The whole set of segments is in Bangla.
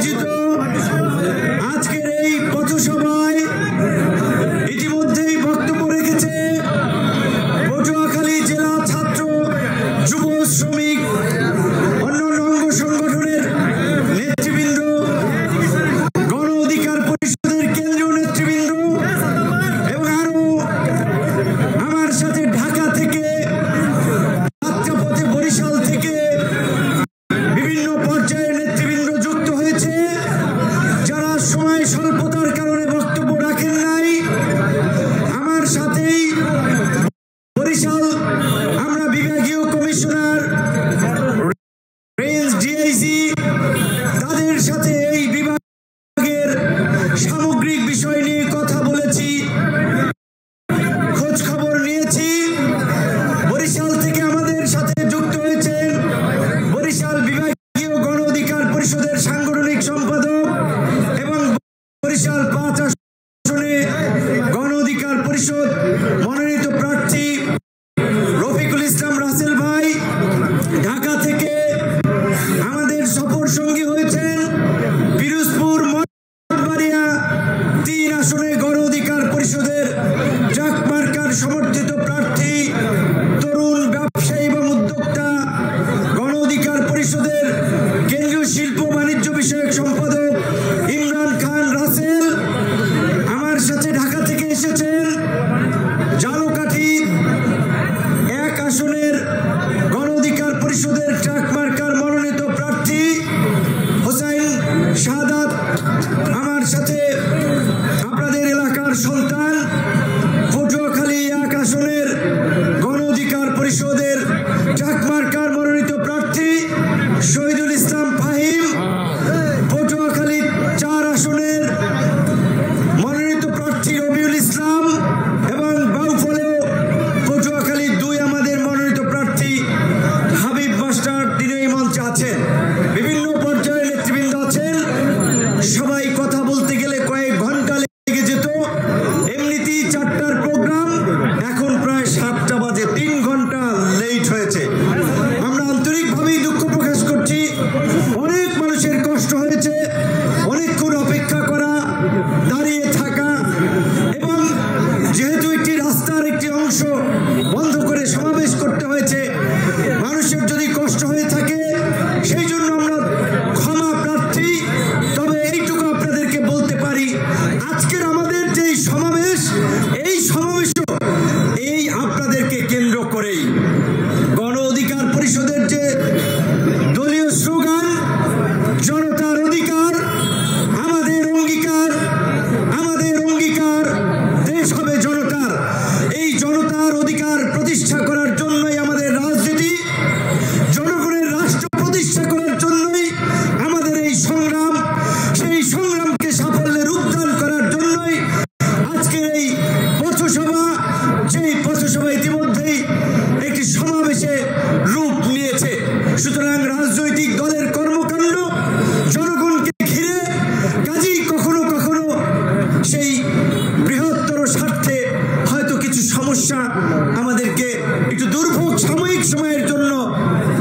আয়োজিত আজকের এই পথসভায় ইতিমধ্যেই বক্তব্য রেখেছে পটুয়াখালী জেলা ছাত্র যুব শ্রমিক অন্যান্য অঙ্গ সংগঠনের নেতৃবৃন্দ, গণ অধিকার পরিষদের কেন্দ্রীয় নেতৃবৃন্দ এবং আরো আমার সাথে ঢাকা থেকে, যাত্রাপথে বরিশাল থেকে বিভিন্ন পর্যায়ের নেতৃবৃন্দ যুক্ত হয়েছে। যারা সময় স্বল্পতার কারণে বক্তব্য রাখেন নাই, আমার সাথেই বরিশাল আমরা বিভাগীয় কমিশনার, রেঞ্জ ডিআইজি, তাদের সাথে এই বিভাগের সামগ্রিক বিষয় নিয়ে কথা বলেছি, খোঁজ খবর নিয়েছি। বরিশাল থেকে আমাদের সাথে যুক্ত হয়েছেন বরিশাল বিভাগীয় গণ অধিকার পরিষদের সাংগঠনিক সম্পাদক এবং বরিশাল ৫ আসনে গণ অধিকার পরিষদ মনোনীত প্রার্থী রফিকুল ইসলাম রাসেল ভাই। ঢাকা থেকে আমাদের সফর সঙ্গী হয়েছেন পিরোজপুর মঠবাড়িয়া ৩ আসনে গণ অধিকার পরিষদের ট্রাক মার্কার সমর্থিত প্রার্থী তরুণ ব্যবসায়ী এবং উদ্যোক্তা গণ অধিকার পরিষদের কেন্দ্রীয় শিল্প বাণিজ্য বিষয়ক সম্পাদক ইমরান খান রাসেল। আমার সাথে ঢাকা থেকে এসেছেন ঝালকাঠি ১ আসনের গণ অধিকার পরিষদের ট্রাক মার্কার মনোনীত প্রার্থী হোসাইন শাহাদাত। আমার সাথে আপনাদের এলাকার সন্তান পটুয়াখালী ১ আসনের গণ অধিকার পরিষদের ট্রাক মার্কার মনোনীত প্রার্থী শহীদুল ইসলাম ফাহিম। পটুয়াখালী ৪ আসনের মনোনীত প্রার্থী রবিউল ইসলাম এবং বাউফলেও পটুয়াখালী ২ আমাদের মনোনীত প্রার্থী হাবিব মাস্টার, তিনি এই মঞ্চে আছেন। বিভিন্ন পর্যায়ের নেতৃবৃন্দ আছেন। সবাই কথা বলতে গেলে কয়েক ঘন্টা লেগে যেত। এমনিতেই ৪টার প্রোগ্রাম, এখন প্রায় ৭টা বাজে, ৩ ঘন্টা লেট হয়েছে। আমরা আন্তরিকভাবেই দুঃখ প্রকাশ করছি। অনেক মানুষের কষ্ট হয়েছে, অনেকক্ষণ অপেক্ষা করা, দাঁড়িয়ে থাকা, এবং যেহেতু একটি রাস্তার একটি অংশ বন্ধ করে সমাবেশ করতে হয়েছে, মানুষের যদি কষ্ট হয়ে থাকে সেই জন্য আমরা ক্ষমা প্রার্থী। তবে এইটুকু আপনাদেরকে বলতে পারি, আজকের আমাদের যে সমাবেশ, এই সমাবেশও এই আপনাদেরকে কেন্দ্র করেই। গণ অধিকার পরিষদের যে দলীয় স্লোগান জনতার অধিকার, আমাদের অঙ্গীকার, আমাদের অঙ্গীকার, দেশ হবে জনতার। এই জনতার অধিকার প্রতিষ্ঠা করার জন্যই আমাদের রাজনীতি, জনগণের রাষ্ট্র প্রতিষ্ঠা করার জন্যই আমাদের এই সংগ্রাম। সেই সংগ্রামকে সাফল্যের রূপদান করার জন্যই আজকের এই পথসভা, যেই পথসভা ইতিমধ্যেই একটি সমাবেশে রূপ নিয়েছে। সুতরাং রাজনৈতিক দলের কর্মকাণ্ড জনগণকে ঘিরে, কাজেই কখনো কখনো সেই বৃহত্তর স্বার্থে হয়তো কিছু সমস্যা আমাদেরকে একটু দুর্ভোগ সাময়িক সময়ের জন্য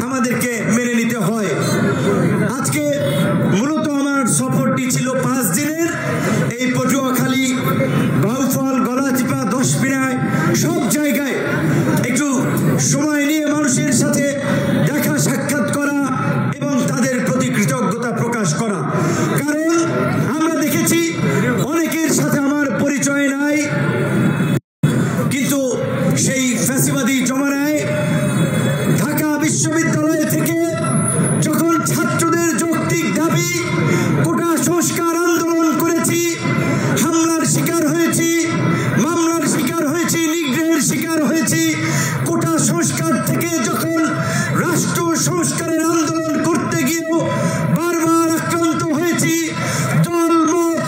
আমাদেরকে মেনে নিতে হয়। আজকে মূলত আমার সফরটি ছিল ৫ দিনের। এই পটুয়াখালী, বাউফল, গলাচিপা, ১০ পিনায় সব জায়গায় একটু সময় নিয়ে মানুষের সাথে দেখা সাক্ষাৎ করা এবং তাদের প্রতি কৃতজ্ঞতা প্রকাশ করা। কারণ আমরা দেখেছি অনেকের সাথে আমার পরিচয় নাই, কিন্তু সেই ফ্যাসিবাদী জমানায় ঢাকা বিশ্ববিদ্যালয় থেকে যখন ছাত্রদের যৌক্তিক দাবি, কোটা সংস্কার আন্দোলন করেছি, হামলার শিকার হয়েছি, মামলার শিকার হয়েছি, নিগ্রহের শিকার হয়েছি। কোটা সংস্কার থেকে যখন রাষ্ট্র সংস্কারের আন্দোলন করতে গিয়েও বারবার আক্রান্ত হয়েছি, দল মত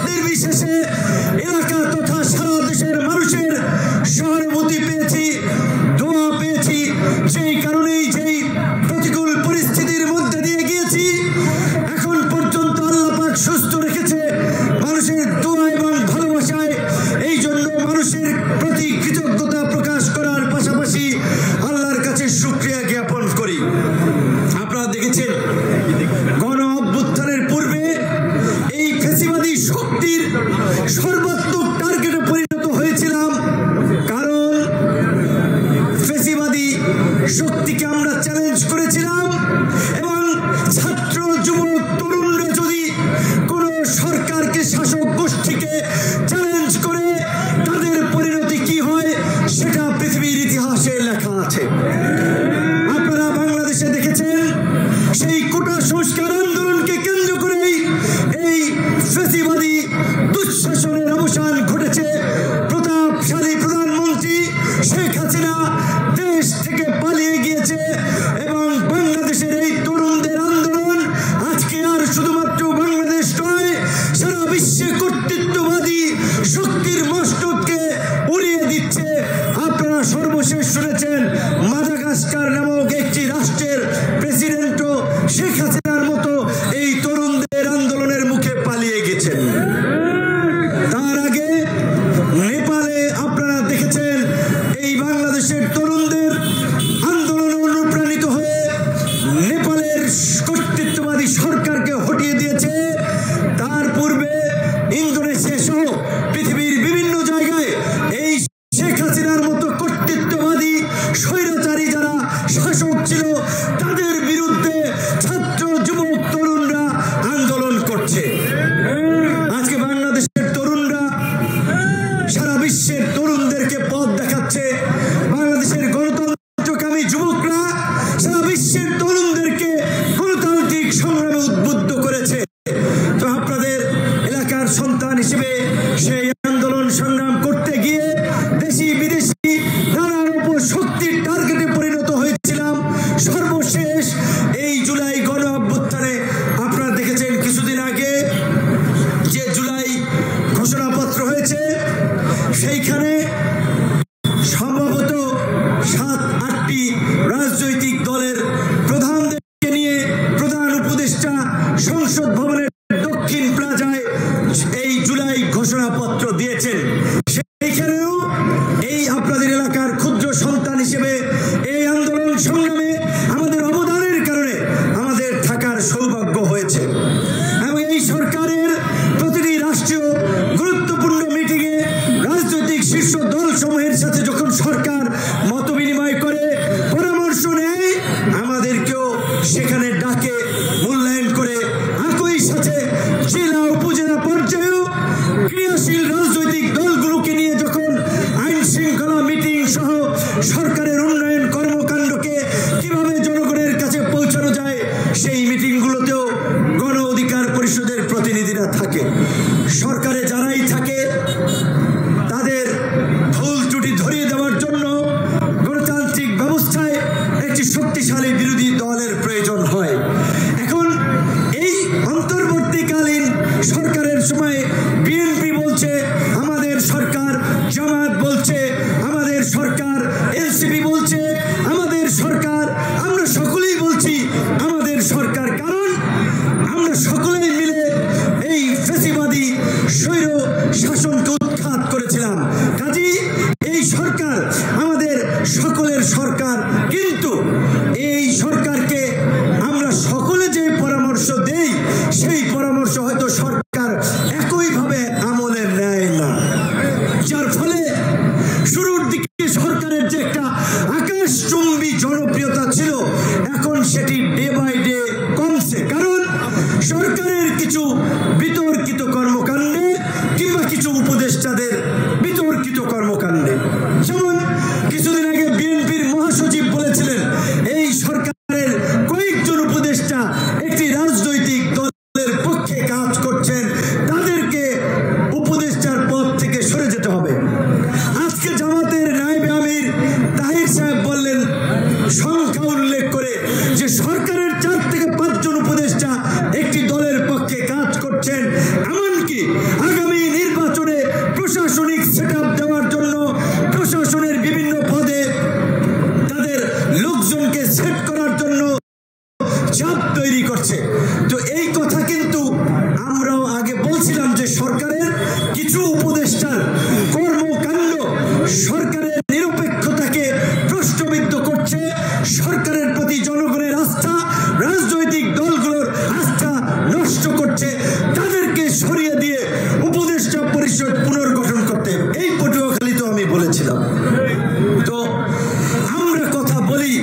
যে জুলাই ঘোষণাপত্র হয়েছে সেইখানে সম্ভবত 7-8টি রাজনৈতিক দলের প্রধানদেরকে নিয়ে প্রধান উপদেষ্টা সংসদ ভবনের দক্ষিণ প্লাজায় এই জুলাই ঘোষণাপত্র দিয়েছেন। সেইখানেও এই আপনাদের এলাকার ক্ষুদ্র সন্তান হিসেবে এই আন্দোলন সংগ্রামে আমাদের অবদানের কারণে আমাদের থাকার সৌভাগ্য হয়েছে এবং এই সরকারের প্রতিটি রাষ্ট্রীয় গুরুত্বপূর্ণ মিটিংয়ে রাজনৈতিক শীর্ষ দল সমূহের সাথে যখন সরকার মত বিনিময় করে পরামর্শ নেয় আমাদেরকেও সেখানে ডাকে মূল্যায়ন করে একই সাথে জেলা উপজেলা পর্যায়েও ক্রিয়াশীল রাজনৈতিক দলগুলোকে নিয়ে যখন আইন শৃঙ্খলা মিটিং সহ সরকারের উন্নয়ন কর্মকাণ্ডকে কিভাবে জনগণের কাছে পৌঁছানো যায় সেই মিটিংগুলোতেও গণ অধিকার পরিষদের প্রতিনিধিরা থাকে। সরকারে যারাই থাকে তাদের ভুল ত্রুটি ধরিয়ে দেওয়ার জন্য গণতান্ত্রিক ব্যবস্থায় একটি শক্তিশালী বিরোধী দলের প্রয়োজন হয়। এখন এই অন্তর্বর্তীকালীন সরকারের সময় বিএনপি বলছে আমাদের সরকার, জামায়াত বলছে আমাদের সরকার, এনসিপি বলছে আমাদের সরকার, আমরা সকলেই বলছি আমাদের সরকার, কারণ আমরা সকলেই মিলে এই ফ্যাসিবাদী স্বৈর শাসনকে উৎখাত করেছিলাম। কাজেই এই সরকার আমাদের সকলের সরকার, কিন্তু এই সরকারকে আমরা সকলে যে পরামর্শ দেই সেই পরামর্শ হয়তো সরকার একইভাবে আমলে নেয় না, যার ফলে শুরুর দিকে সরকারের যে একটা আকাশচুম্বী জনপ্রিয়তা ছিল এখন সেটি ডে বাই ডে কমছে, কারণ সরকারের কিছু বিতর্কিত কর্মকাণ্ডে কিংবা কিছু উপদেষ্টাদের বিতর্কিত কর্মকাণ্ডে। যেমন কিছুদিন আগে বিএনপির মহাসচিব বলেছিলেন এই সরকারের কয়েকজন উপদেষ্টা একটি রাজনৈতিক দলের পক্ষে কাজ করছেন, তাদেরকে উপদেষ্টার পদ থেকে সরে যেতে হবে। আজকে জামাতের নায়েবে আমির তাহির সাহেব বললেন সংখ্যা উল্লেখ করে যে সরকারের 4 থেকে 5 জন উপদেষ্টা একটি দলের পক্ষে কাজ করছেন, এমনকি আগামী নির্বাচনে প্রশাসনিক সেটআপ দেওয়ার জন্য প্রশাসনের বিভিন্ন পদে তাদের লোকজনকে সেট করার জন্য চাপ তৈরি করছে। তো এই কথা কিন্তু আমরাও আগে বলছিলাম যে সরকারের কিছু উপদেষ্টার কর্মকাণ্ড সরকারের নিরপেক্ষতাকে প্রশ্নবিদ্ধ করছে, সরকারের প্রতি জনগণের আস্থা, রাজনৈতিক দলগুলোর আস্থা নষ্ট করছে। তাদেরকে সরিয়ে দিয়ে উপদেষ্টা পরিষদ পুনর্গঠন করতে, এই পটুয়াখালীতেও আমি বলেছিলাম। তো আমরা কথা বলি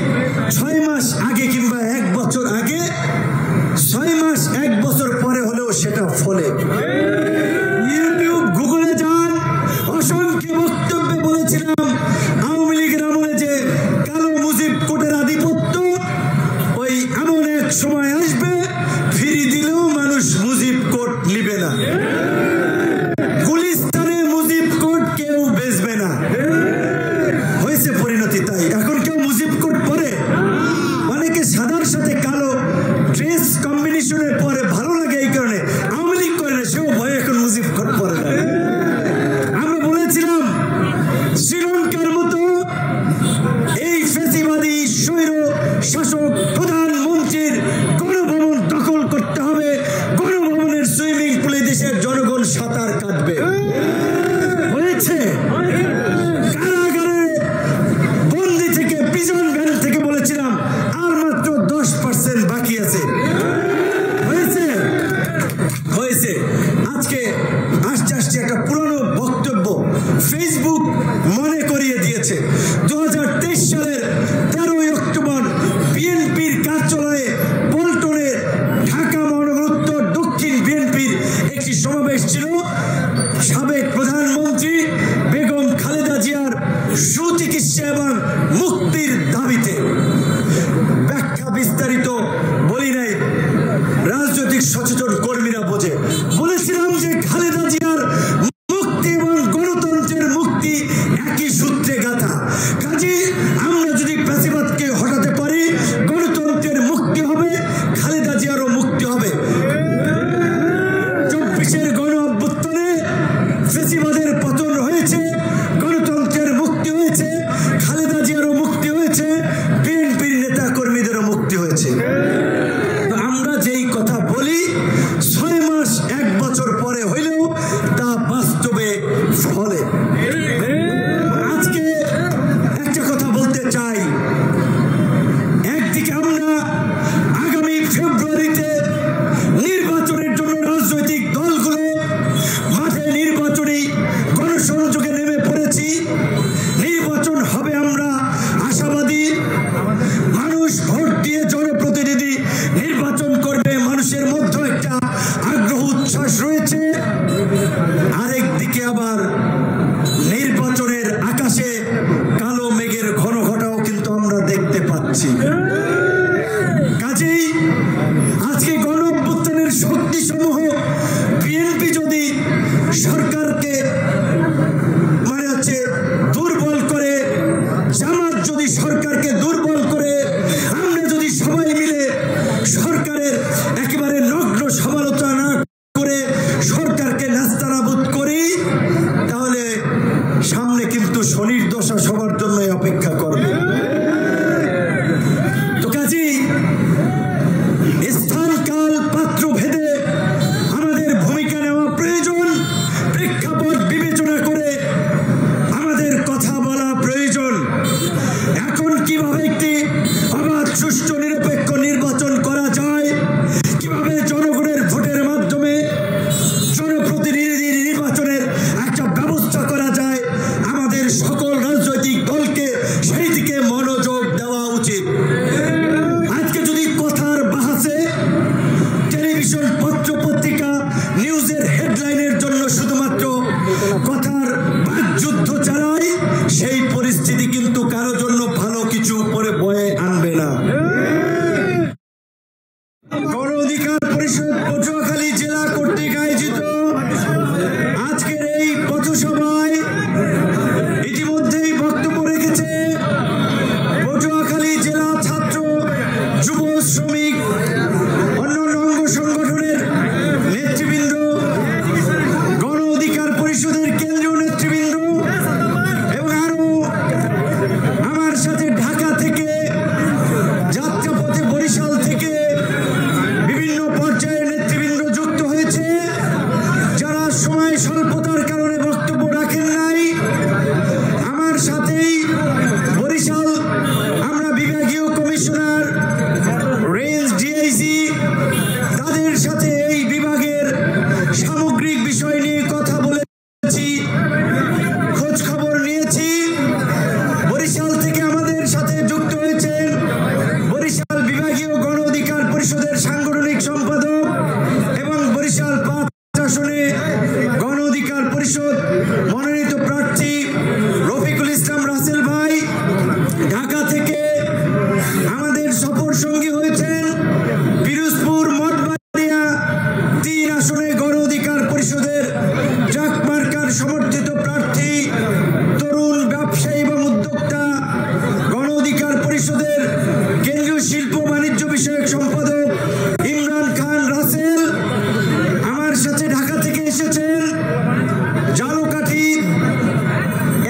6 মাস আগে কিংবা 1 বছর আগে, 6 মাস 1 বছর পরে হলেও সেটা ফলে। ইউটিউব গুগলে যান, অসংখ্য বক্তব্যে বলেছিলাম আওয়ামী লীগের আমলে যে কালো মুজিব কোটের আধিপত্য, ওই এমন এক সময় আসবে ফিরি দিলেও মানুষ মুজিব কোট নিবে না, গুলিস্তানে মুজিব কোট কেউ বেচবে না। হয়েছে পরিণতি তাই, এখন কেউ মুজিব কোট পরে, অনেকে সাদার সাথে কালো ড্রেস কম্বিনেশনের পরে ভালো লাগে, এই কারণে আওয়ামী লীগ করে না, সেও ভয়ে এখন মুজিব কোট পরে না। আমরা বলেছিলাম শ্রীলঙ্কার মতো এই ফ্যাসিবাদী স্বৈর শাসক প্রধানমন্ত্রীর গণভবন দখল করতে হবে, গণভবনের সুইমিং পুলে দেশের জনগণ সাঁতার কাটবে। হয়েছে কারাগারে বন্দি থেকে, প্রিজন ভ্যান থেকে বলেছিলাম আর মাত্র 10% বাকি আছে। হয়েছে হয়েছে আজকে আস্তে আস্তে একটা পুরনো বক্তব্য ফেসবুক মনে করিয়ে দিয়েছে। 2023 সালের 13 অক্টোবর বিএনপির কার্যালয়ে পল্টনে ঢাকা মহানগর উত্তর দক্ষিণ বিএনপির একটি সমাবেশ ছিল। সাবেক প্রধানমন্ত্রী বেগম খালেদা জিয়ার সুচিকিৎসা এবং মুক্তির দাবিতে, ব্যাখ্যা বিস্তারিত বলি নাই, রাজনৈতিক সচেতন কর্মীরা বোঝে। বলেছিলাম যে খালেদা জিয়ার মুক্তি এবং গণতন্ত্রের মুক্তি একই সূত্রে গাঁথা। কাজে আমরা যদি ফ্যাসিবাদকে হটাতে পারি, গণতন্ত্রের মুক্তি হবে, খালেদা জিয়ারও মুক্তি হবে। 24-এর গণ 6 মাস 1 বছর পরে হইলেও তা বাস্তবে ফলে। আজকে একটা কথা বলতে চাই, একদিকে আমরা আগামী ফেব্রুয়ারিতে নির্বাচনের জন্য রাজনৈতিক দলগুলো মাঠে নির্বাচনী গণসংযোগে নেমে পড়েছি। নির্বাচন হবে, আমরা আশাবাদী। মানুষ ভোট দিয়ে জনপ্রতিনিধি নির্বাচন করবে, মানুষের মধ্যে একটা আগ্রহ উচ্ছ্বাস রয়েছে। আরেকদিকে আবার নির্বাচনের আকাশে কালো মেঘের ঘন ঘটাও কিন্তু আমরা দেখতে পাচ্ছি। কাজেই আজকে গণ অভ্যুত্থানের শক্তি সমূহ বিএনপি যদি সরকারকে দুর্বল করে, জামাত যদি সরকারকে দুর্বল করে, আমরা যদি সবাই মিলে সরকারের একেবারে নগ্ন সমালোচনা না করে সরকারকে নাস্তানাবুদ করি, তাহলে সামনে কিন্তু শনির দশা সবার জন্যই অপেক্ষা করবে। তো কাজেই স্থান কাল পাত্র ভেদে আমাদের ভূমিকা নেওয়া প্রয়োজন, প্রেক্ষাপট বিবেচনা করে আমাদের কথা বলা প্রয়োজন। এখন কিভাবে একটি অবাধ, সুষ্ঠু, নিরপেক্ষ নির্বাচন করা যায়, কিভাবে জনগণের ভোটের মাধ্যমে জনপ্রতিনিধি নির্বাচনের একটা ব্যবস্থা করা যায়, আমাদের সকল রাজনৈতিক দলকে সেই দিকে মনোযোগ দেওয়া উচিত। আজকে যদি কথার বাহাসে টেলিভিশন, পত্র পত্রিকা, নিউজের হেডলাইনের জন্য শুধুমাত্র কথার বাকযুদ্ধ চালায়, সেই পরিস্থিতি কিন্তু কারো জন্য ভালো কিছু পরে বয়ে আনবে না। গণ অধিকার পরিষদ পটুয়াখালী জেলা কর্তৃক আয়োজিত আজকের এই পথসভায় ইতিমধ্যেই বক্তব্য রেখেছে পটুয়াখালী জেলা ছাত্র, যুব, শ্রমিক, অন্যান্য অঙ্গ সংগঠনের নেতৃবৃন্দ, গণ অধিকার পরিষদের কেন্দ্রীয় নেতৃবৃন্দ এবং আরো আমার সাথে ঢাকা থেকে, যাত্রাপথে বরিশাল থেকে বিভিন্ন পর্যায়ের নেতৃবৃন্দ যুক্ত হয়েছে। যারা সময় স্বল্পতার কারণে বক্তব্য রাখেন নাই, আমার সাথেই বরিশাল আমরা বিভাগীয় কমিশনার, রেঞ্জ ডিআইজি, তাদের সাথে এই বিভাগের সামগ্রিক বিষয় নিয়ে কথা বলেছি, খোঁজ খবর নিয়েছি। বরিশাল থেকে আমাদের সাথে যুক্ত হয়েছেন বরিশাল বিভাগীয় গণ অধিকার পরিষদের সাংগঠনিক সম্পাদক এবং বরিশাল 5 আসনে গণ অধিকার পরিষদ মনোনীত প্রার্থী রফিকুল ইসলাম রাসেল ভাই। ঢাকা থেকে আমাদের সফর সঙ্গী হয়েছেন পিরোজপুর মঠবাড়িয়া 3 আসনে গণ অধিকার পরিষদের ট্রাক মার্কার সমর্থিত প্রার্থী, তরুণ ব্যবসায়ী এবং উদ্যোক্তা, গণ অধিকার পরিষদের কেন্দ্রীয় শিল্প বাণিজ্য বিষয়ক সম্পাদক ইমরান খান রাসেল। আমার সাথে ঢাকা থেকে এসেছেন ঝালকাঠি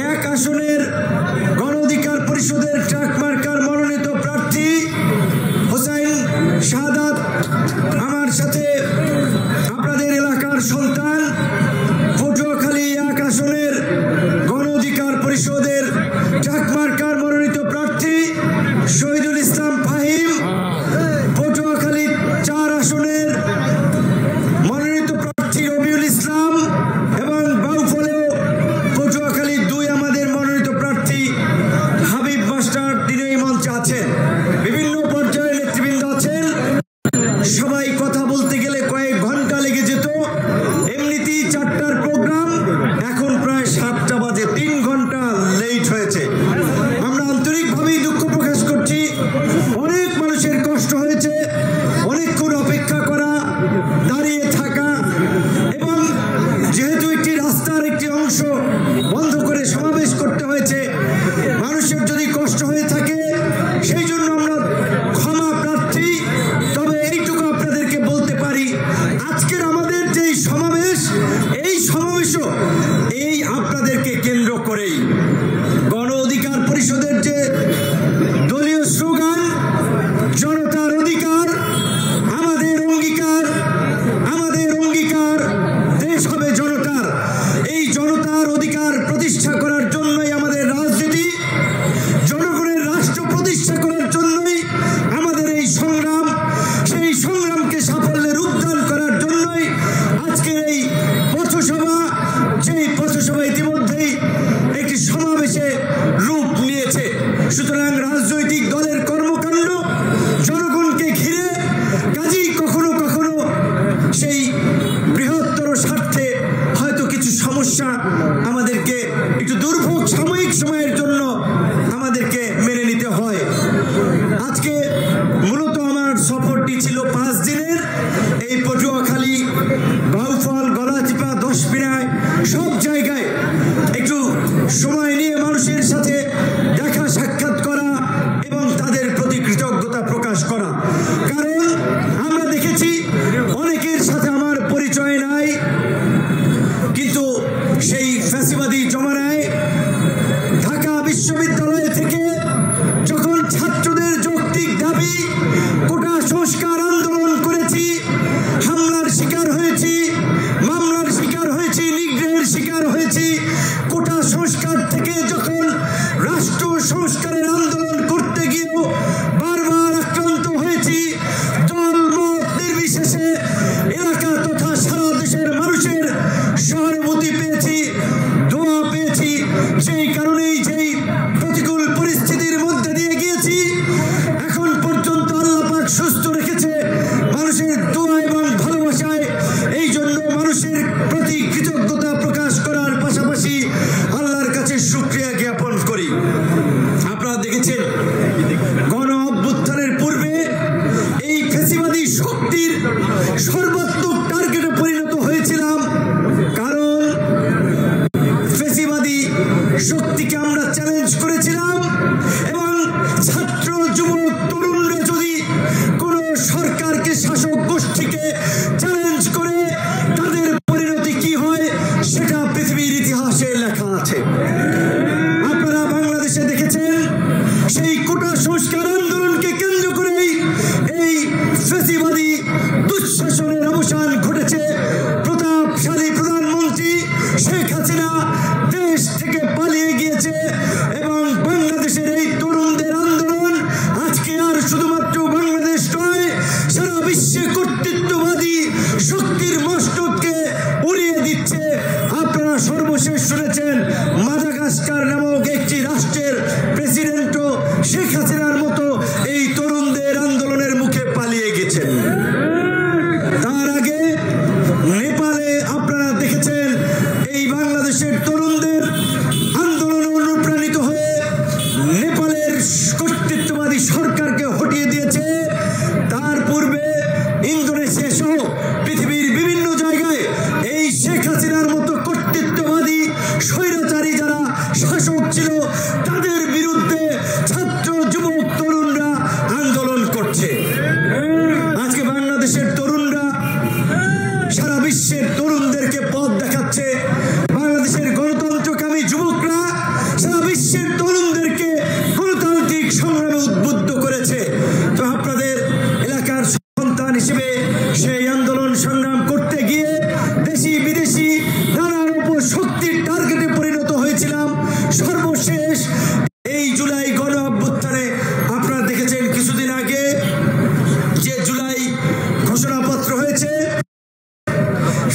1 আসনের গণ অধিকার পরিষদের ট্রাক মার্কার মনোনীত প্রার্থী হোসাইন শাহাদাত। আমার সাথে আপনাদের এলাকার সন্তান, পটুয়াখালী 1 আসনের গণ অধিকার পরিষদের ট্রাক মার্কার মনোনীত প্রার্থী শহীদুল ইসলাম ফাহিম, পটুয়াখালী 4 আসনের মনোনীত প্রার্থী রবিউল ইসলাম এবং বাউফলেও পটুয়াখালী 2 আমাদের মনোনীত প্রার্থী হাবিব মাস্টার, তিনি এই মঞ্চে আছেন। বিভিন্ন পর্যায়ের নেতৃবৃন্দ আছেন। সবাই কথা বলতে গেলে কয়েক ঘন্টা লেগে যেত। এমনিতেই 4টার প্রোগ্রাম, এখন প্রায় 7টা বাজে, 3 ঘন্টা লেট হয়েছে। আমরা আন্তরিকভাবেই দুঃখ প্রকাশ করছি। অনেক মানুষের কষ্ট হয়েছে, অনেকক্ষণ অপেক্ষা করা, দাঁড়িয়ে থাকা, এবং যেহেতু একটি রাস্তার একটি অংশ বন্ধ করে সমাবেশ করতে হয়েছে, মানুষের যদি কষ্ট হয়ে থাকে সেই জন্য আমরা ক্ষমা প্রার্থী। তবে এইটুকু আপনাদেরকে বলতে পারি, আজকের আমাদের যে সমাবেশ, এই সমাবেশও এই আপনাদেরকে কেন্দ্র করেই। গণ অধিকার পরিষদের যে দলীয় স্লোগান, জনতার অধিকার, আমাদের অঙ্গীকার, আমাদের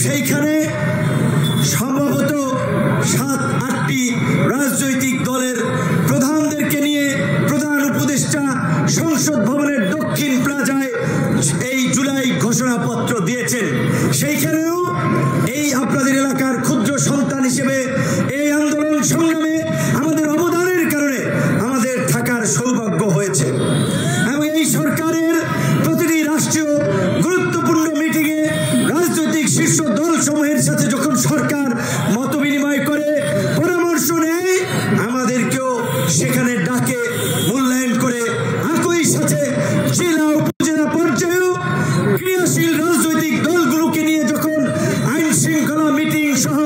সেইখানে সম্ভবত 7-8টি রাজনৈতিক দলের প্রধানদেরকে নিয়ে প্রধান উপদেষ্টা সংসদ ভবনের দক্ষিণ প্লাজায় এই জুলাই ঘোষণাপত্র দিয়েছেন। সেইখানেও এই আপনাদের এলাকার ক্ষুদ্র সন্তান হিসেবে এই আন্দোলন সংগ্রামে আমাদের অবদানের কারণে আমাদের থাকার সৌভাগ্য হয়েছে এবং এই সরকারের প্রতিটি রাষ্ট্রীয় গুরুত্বপূর্ণ মিটিংয়ে রাজনৈতিক শীর্ষ দল সমূহের সাথে যখন সরকার মত বিনিময় করে পরামর্শ নেয়, আমাদেরকেও সেখানে ডাকে, মূল্যায়ন করে। একই সাথে জেলা উপজেলা পর্যায়েও ক্রিয়াশীল রাজনৈতিক দলগুলোকে নিয়ে যখন আইন শৃঙ্খলা মিটিং সহ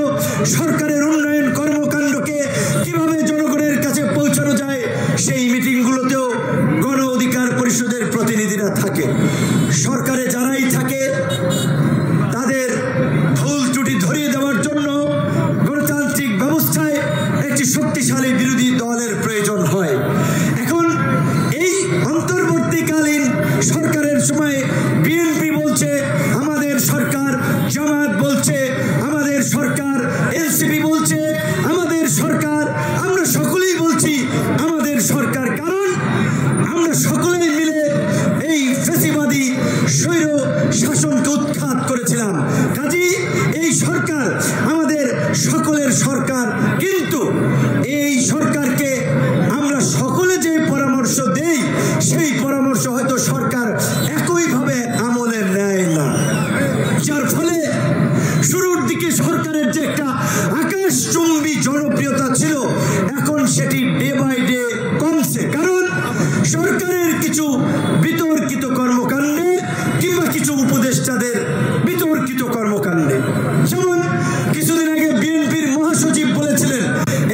সরকারের উন্নয়ন কর্মকাণ্ডকে কিভাবে জনগণের কাছে পৌঁছানো যায়, সেই মিটিংগুলোতেও গণ অধিকার পরিষদের প্রতিনিধিরা থাকে। সরকারে যারাই থাকে তাদের ভুল ত্রুটি ধরিয়ে দেওয়ার জন্য গণতান্ত্রিক ব্যবস্থায় একটি শক্তিশালী বিরোধী দলের প্রয়োজন হয়। এখন এই অন্তর্বর্তীকালীন সরকারের সময় বিএনপি বলছে আমাদের সরকার, জামায়াত বলছে আমাদের সরকার, এনসিপি বলছে আমাদের সরকার, আমরা সকলেই বলছি আমাদের সরকার, কারণ আমরা সকলেই মিলে এই ফ্যাসিবাদী স্বৈর শাসনকে উৎখাত করেছিলাম। কাজেই এই সরকার আমাদের সকলের সরকার, কিন্তু এই সরকারকে আমরা সকলে যে পরামর্শ দেই সেই পরামর্শ হয়তো সরকার একইভাবে আমলে নেয় না, যার ফলে শুরুর দিকে সরকারের যে একটা আকাশচুম্বী জনপ্রিয়তা ছিল এখন সেটি ডে বাই ডে কমছে, কারণ সরকারের কিছু বিতর্কিত কর্মকাণ্ডে কিংবা কিছু উপদেষ্টাদের বিতর্কিত কর্মকাণ্ডে। যেমন কিছুদিন আগে বিএনপির মহাসচিব বলেছিলেন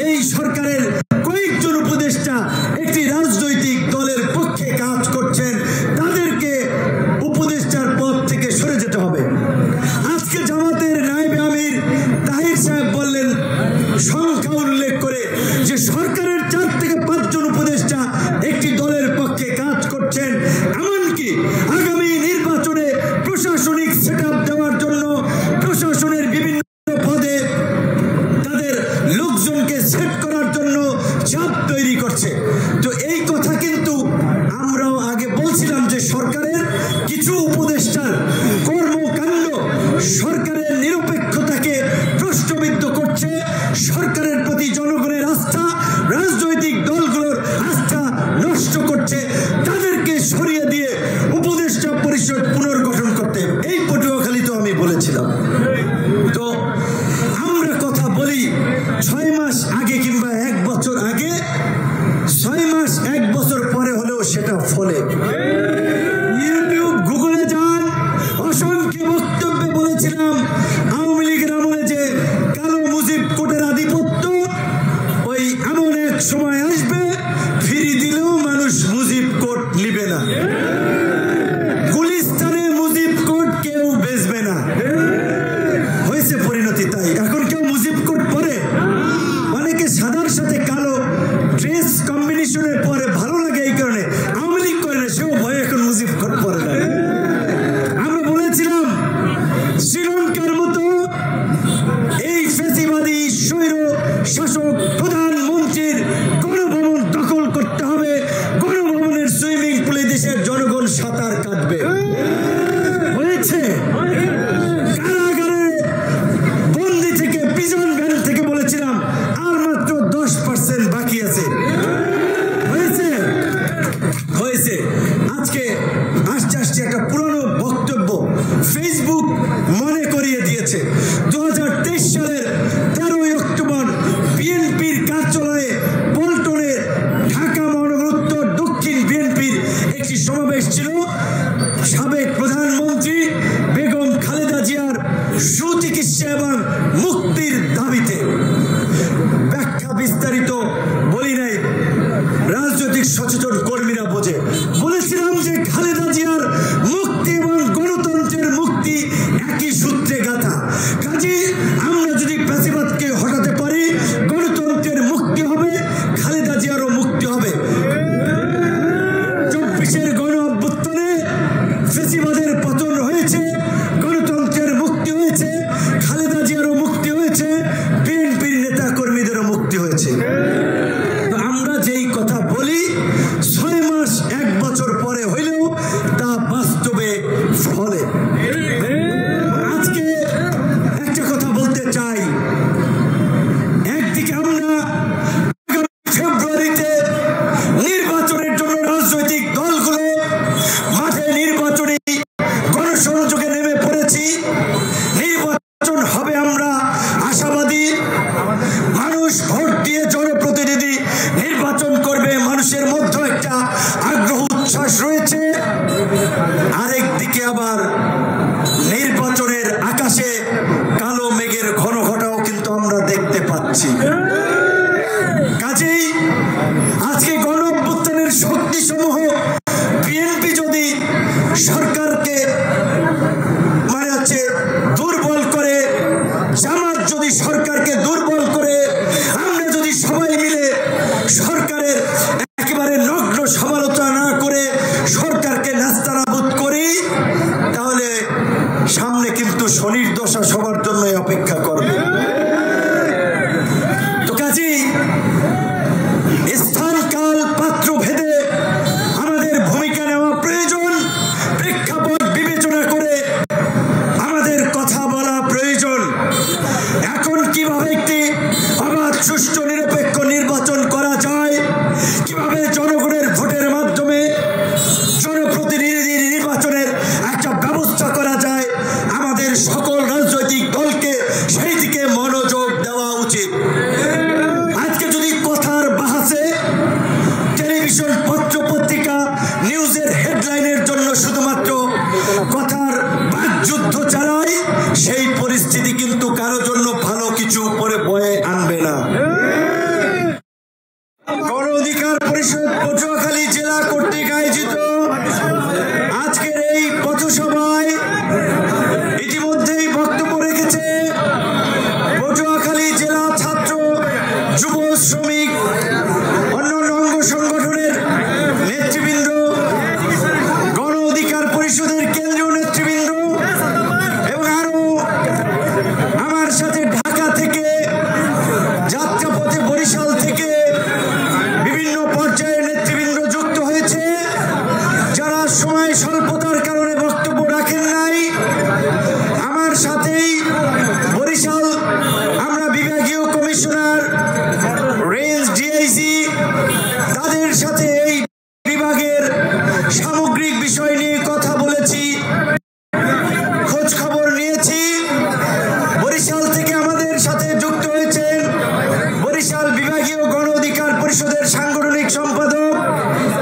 এই সরকারের কয়েকজন উপদেষ্টা একটি রাজনৈতিক দলের পক্ষে কাজ করছেন, তাদেরকে উপদেষ্টার পদ থেকে সরে যেতে হবে। আজকে জামাতের নায়েবে আমির তাহির সাহেব বললেন সংখ্যা উল্লেখ করে যে সরকারের 4 থেকে 5 জন উপদেষ্টা একটি দলের পক্ষে কাজ করছেন, এমনকি আগামী নির্বাচনে প্রশাসনিক সেটআপ দেওয়ার জন্য প্রশাসনের বিভিন্ন পদে তাদের লোকজনকে সেট করার জন্য চাপ তৈরি করছে। তো এই কথা কিন্তু আমরাও আগে বলছিলাম যে সরকারের কিছু উপদেষ্টার কর্মকাণ্ড সরকারের নিরপেক্ষতাকে প্রশ্নবিদ্ধ করছে, সরকারের প্রতি জনগণের আস্থা, রাজনৈতিক দলগুলোর আস্থা নষ্ট করছে, তাদেরকে সরিয়ে দিয়ে উপদেষ্টা পরিষদ পুনর্গঠন করতে। এই পটুয়াখালীতেও আমি বলেছিলাম। তো আমরা কথা বলি 6 মাস আগে কিংবা 1 বছর আগে, 6 মাস 1 বছর পরে হলেও সেটা ফলে। ইউটিউব গুগলে যান, অসংখ্য বক্তব্যে বলেছিলাম আওয়ামী লীগের আমলে যে কালো মুজিব কোটের আধিপত্য, ওই এমন এক সময় আসবে ফিরি দিলেও মানুষ মুজিব কোট নিবে না, গুলিস্তানে মুজিব কোট কেউ বেচবে না। হয়েছে পরিণতি তাই, এখন কেউ মুজিব কোট পরে, অনেকে সাদার সাথে কালো ড্রেস কম্বিনেশনের পরে ভালো লাগে, এই কারণে আওয়ামী লীগ করে না, সেও ভয়ে এখন মুজিব কোট পরে না। আমরা বলেছিলাম শ্রীলঙ্কার মতো এই ফ্যাসিবাদী স্বৈর শাসক প্রধানমন্ত্রীর গণভবন দখল করতে হবে, গণভবনের সুইমিং পুলে দেশের জনগণ সাঁতার কাটবে। হয়েছে কারাগারে বন্দি থেকে, প্রিজন ভ্যান থেকে বলেছিলাম আর মাত্র 10% বাকি আছে। হয়েছে হয়েছে আজকে আস্তে আস্তে একটা পুরনো বক্তব্য ফেসবুক মনে করিয়ে দিয়েছে। 2023 সালের 13 অক্টোবর বিএনপির কার্যালয়ে পল্টনে ঢাকা মহানগর উত্তর দক্ষিণ বিএনপির একটি সমাবেশ ছিল। সাবেক প্রধানমন্ত্রী বেগম খালেদা জিয়ার সুচিকিৎসা এবং মুক্তির দাবিতে। ব্যাখ্যা বিস্তারিত বলি নাই, রাজনৈতিক সচেতন কর্মীরা বোঝে। বলেছিলাম যে খালেদা জিয়ার মুক্তি এবং গণতন্ত্রের মুক্তি একই সূত্রে গাঁথা। কাজে আমরা যদি ফ্যাসিবাদকে হটাতে পারি, গণতন্ত্রের মুক্তি হবে, খালেদা জিয়ারও মুক্তি হবে। 24-এর গণ অভ্যুত্থানে ফ্যাসিবাদের পতন হয়েছে, গণতন্ত্রের মুক্তি হয়েছে। জন্যই অপেক্ষা করবে। তো কাজেই স্থান কাল পাত্র ভেদে আমাদের ভূমিকা নেওয়া প্রয়োজন, প্রেক্ষাপট বিবেচনা করে আমাদের কথা বলা প্রয়োজন। এখন কিভাবে একটি অবাধ সুষ্ঠু নিরপেক্ষ নির্বাচন করা যায়, কিভাবে জনগণের ভোটের মাধ্যমে জনপ্রতিনিধি নির্বাচনের একটা ব্যবস্থা করা যায়, আমাদের সকল রাজনৈতিক দলকে সেই দিকে মনোযোগ দেওয়া উচিত। আজকে যদি কথার বাহাসে টেলিভিশন পত্র পত্রিকা নিউজের হেডলাইনের জন্য শুধুমাত্র কথার বাকযুদ্ধ চালায়, সেই পরিস্থিতি কিন্তু কারো জন্য ভালো কিছু পরে বয়ে আনবে না। গণ অধিকার পরিষদ পটুয়াখালী জেলা কর্তৃক আয়োজিত আজকের এই পথসভায় ইতিমধ্যেই বক্তব্য রেখেছে পটুয়াখালী জেলা ছাত্র, যুব, শ্রমিক, অন্যান্য অঙ্গ সংগঠনের নেতৃবৃন্দ, গণ অধিকার পরিষদের কেন্দ্রীয় নেতৃবৃন্দ এবং আরো আমার সাথে ঢাকা থেকে, যাত্রাপথে বরিশাল থেকে বিভিন্ন পর্যায়ের নেতৃবৃন্দ যুক্ত হয়েছে। যারা সময় স্বল্পতার কারণে বক্তব্য রাখেন নাই, আমার সাথেই বরিশাল আমরা বিভাগীয় কমিশনার, রেঞ্জ ডিআইজি, তাদের সাথে এই বিভাগের সামগ্রিক বিষয় নিয়ে কথা বলেছি, খোঁজ খবর নিয়েছি। বরিশাল থেকে আমাদের সাথে যুক্ত হয়েছেন বরিশাল বিভাগীয় গণ অধিকার পরিষদের সাংগঠনিক সম্পাদক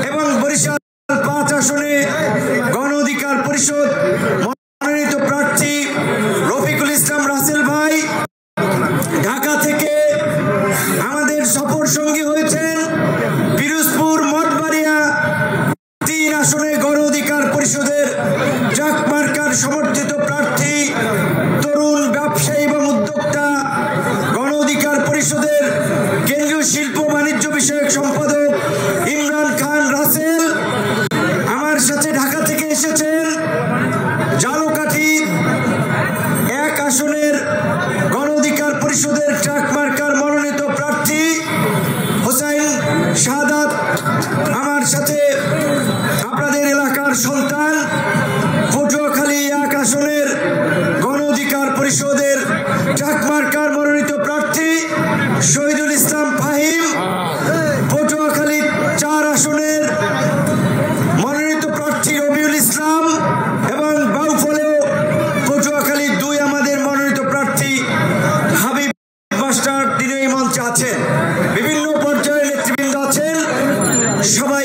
এবং বরিশাল 5 আসনে গণ অধিকার পরিষদ মনোনীত প্রার্থী রফিকুল ইসলাম রাসেল ভাই। ঢাকা থেকে আমাদের সফর সঙ্গী হয়েছেন পিরোজপুর মঠবাড়িয়া 3 আসনে গণ অধিকার পরিষদের ট্রাক মার্কার সমর্থিত প্রার্থী, তরুণ ব্যবসায়ী এবং উদ্যোক্তা, গণ অধিকার পরিষদের কেন্দ্রীয় শিল্প বাণিজ্য বিষয়ক সম্পাদক ইমরান খান রাসেল। আমার সাথে ঢাকা থেকে এসেছেন জালকাঠি 1 আসনের গণ অধিকার পরিষদের ট্রাক মার্কার মনোনীত প্রার্থী হোসাইন শাহাদাত। আমার সাথে আপনাদের এলাকার সন্তান পটুয়াখালী 1 আসনের গণ অধিকার পরিষদের ট্রাক মার্কার মনোনীত প্রার্থী শহীদুল ইসলাম ফাহিম, পটুয়াখালী 4 আসনের মনোনীত প্রার্থী রবিউল ইসলাম এবং বাউফলেও পটুয়াখালী 2 আমাদের মনোনীত প্রার্থী হাবিব মাস্টার। তিনি এই মঞ্চে আছেন, বিভিন্ন পর্যায়ের নেতৃবৃন্দ আছেন। সবাই